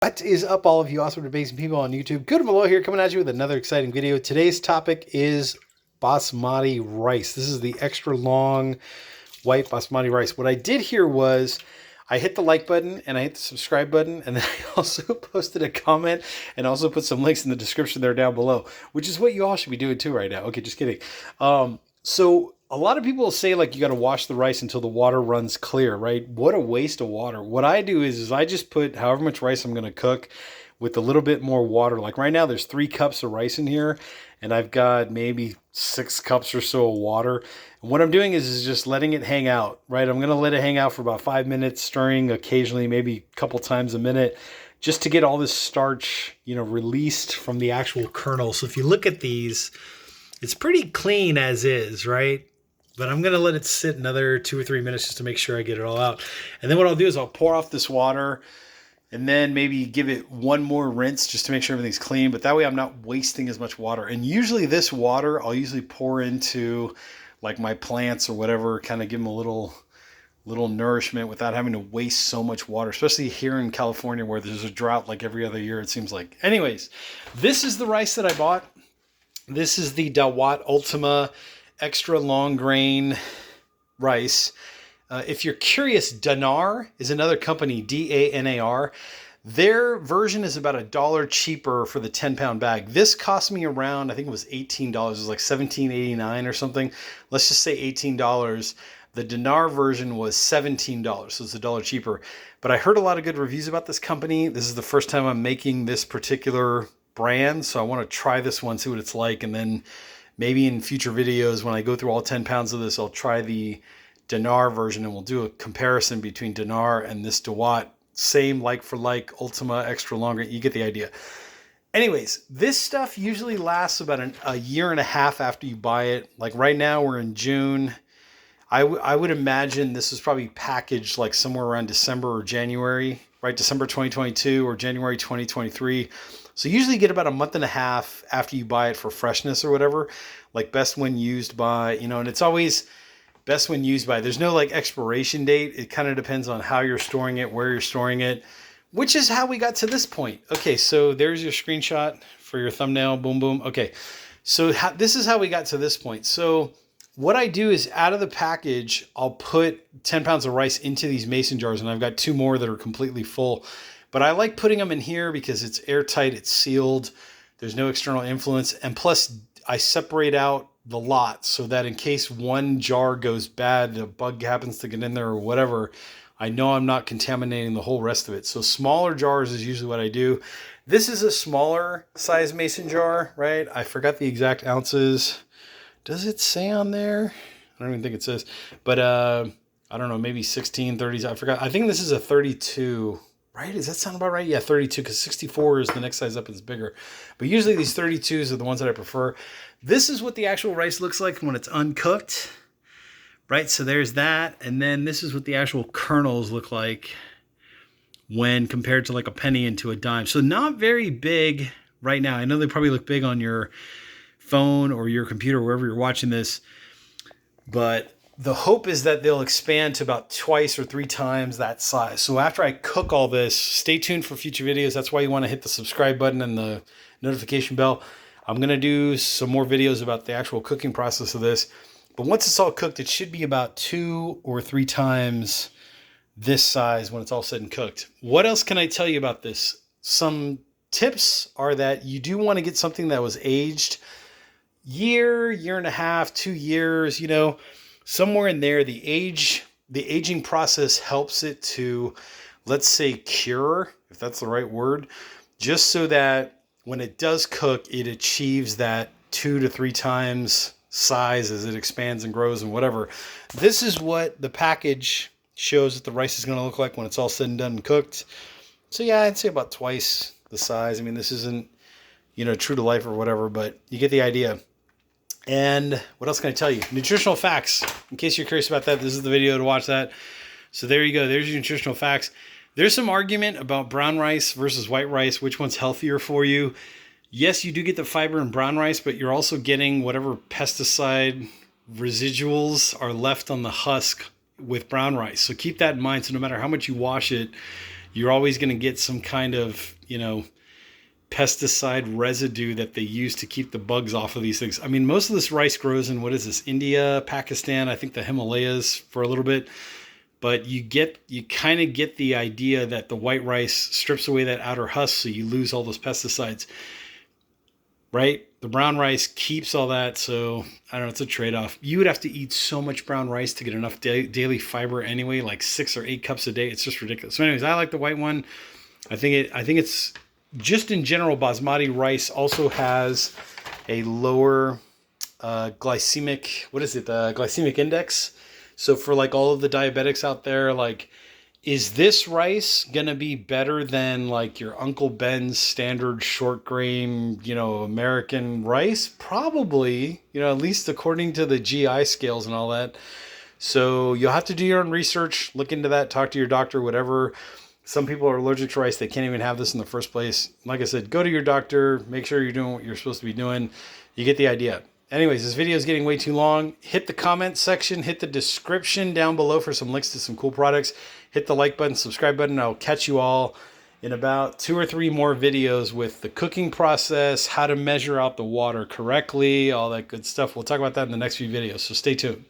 What is up, all of you awesome, amazing people on YouTube? Good Malo here, coming at you with another exciting video. Today's topic is Basmati rice. This is the extra long white Basmati rice. What I did here was I hit the like button and I hit the subscribe button, and then I also posted a comment and also put some links in the description there down below, which is what you all should be doing too right now. Okay, just kidding. So a lot of people say like you got to wash the rice until the water runs clear, right? What a waste of water. What I do is I just put however much rice I'm going to cook with a little bit more water. Like right now there's 3 cups of rice in here and I've got maybe 6 cups or so of water. And what I'm doing is just letting it hang out, right? I'm going to let it hang out for about 5 minutes, stirring occasionally, maybe a couple times a minute, just to get all this starch, released from the actual kernel. So if you look at these, it's pretty clean as is, right? But I'm going to let it sit another 2 or 3 minutes just to make sure I get it all out. And then what I'll do is I'll pour off this water and then maybe give it one more rinse just to make sure everything's clean. But that way I'm not wasting as much water. And usually this water I'll usually pour into like my plants or whatever, kind of give them a little nourishment without having to waste so much water, especially here in California where there's a drought like every other year, it seems like. Anyways, this is the rice that I bought. This is the Daawat Ultima extra long grain rice. If you're curious, Danar is another company, D-A-N-A-R. Their version is about $1 cheaper for the 10-pound bag. This cost me around, I think it was $18. It was like $17.89 or something. Let's just say $18. The Danar version was $17, so it's $1 cheaper. But I heard a lot of good reviews about this company. This is the first time I'm making this particular brand, so I want to try this one, see what it's like, and then maybe in future videos when I go through all 10 pounds of this, I'll try the Danar version and we'll do a comparison between Danar and this Daawat. Same like for like, Ultima, extra longer. You get the idea. Anyways, this stuff usually lasts about a year and a half after you buy it. Like right now we're in June. I would imagine this was probably packaged like somewhere around December or January, right? December 2022 or January 2023. So usually you get about a month and a half after you buy it for freshness or whatever, like best when used by, and it's always best when used by. There's no like expiration date. It kind of depends on how you're storing it, where you're storing it, which is how we got to this point. Okay, so there's your screenshot for your thumbnail. Boom, boom. Okay, so this is how we got to this point. So what I do is out of the package, I'll put 10 pounds of rice into these mason jars, and I've got 2 more that are completely full. But I like putting them in here because it's airtight, it's sealed, there's no external influence, and plus I separate out the lot so that in case one jar goes bad, a bug happens to get in there or whatever, I know I'm not contaminating the whole rest of it. So smaller jars is usually what I do. This is a smaller size mason jar, right? I forgot the exact ounces. Does it say on there? I don't even think it says, but I don't know, maybe 16, 30, I forgot. I think this is a 32. Right? Does that sound about right? Yeah, 32, because 64 is the next size up, it's bigger. But usually these 32s are the ones that I prefer. This is what the actual rice looks like when it's uncooked, right? So there's that. And then this is what the actual kernels look like when compared to like a penny into a dime. So not very big right now. I know they probably look big on your phone or your computer, wherever you're watching this, but the hope is that they'll expand to about 2 or 3 times that size. So after I cook all this, stay tuned for future videos. That's why you want to hit the subscribe button and the notification bell. I'm going to do some more videos about the actual cooking process of this. But once it's all cooked, it should be about 2 or 3 times this size when it's all said and cooked. What else can I tell you about this? Some tips are that you do want to get something that was aged year and a half, 2 years, somewhere in there. The aging process helps it to, let's say, cure, if that's the right word, just so that when it does cook, it achieves that 2 to 3 times size as it expands and grows and whatever. This is what the package shows that the rice is going to look like when it's all said and done and cooked. So yeah, I'd say about twice the size. I mean, this isn't, true to life or whatever, but you get the idea. And what else can I tell you? Nutritional facts. In case you're curious about that, this is the video to watch that. So there you go. There's your nutritional facts. There's some argument about brown rice versus white rice. Which one's healthier for you? Yes, you do get the fiber in brown rice, but you're also getting whatever pesticide residuals are left on the husk with brown rice. So keep that in mind. So no matter how much you wash it, you're always going to get some kind of, you know, pesticide residue that they use to keep the bugs off of these things. I mean, most of this rice grows in, what is this, India, Pakistan, I think the Himalayas for a little bit. But you kind of get the idea that the white rice strips away that outer husk, so you lose all those pesticides, right? The brown rice keeps all that, so I don't know, it's a trade-off. You would have to eat so much brown rice to get enough daily fiber anyway, like 6 or 8 cups a day. It's just ridiculous. So anyways, I like the white one. I think it's just in general, basmati rice also has a lower glycemic, glycemic index. So for like all of the diabetics out there, like, is this rice going to be better than like your Uncle Ben's standard short grain, you know, American rice? Probably, you know, at least according to the GI scales and all that. So you'll have to do your own research, look into that, talk to your doctor, whatever. Some people are allergic to rice. They can't even have this in the first place. Like I said, go to your doctor, make sure you're doing what you're supposed to be doing. You get the idea. Anyways, this video is getting way too long. Hit the comment section, hit the description down below for some links to some cool products. Hit the like button, subscribe button. I'll catch you all in about 2 or 3 more videos with the cooking process, how to measure out the water correctly, all that good stuff. We'll talk about that in the next few videos, so stay tuned.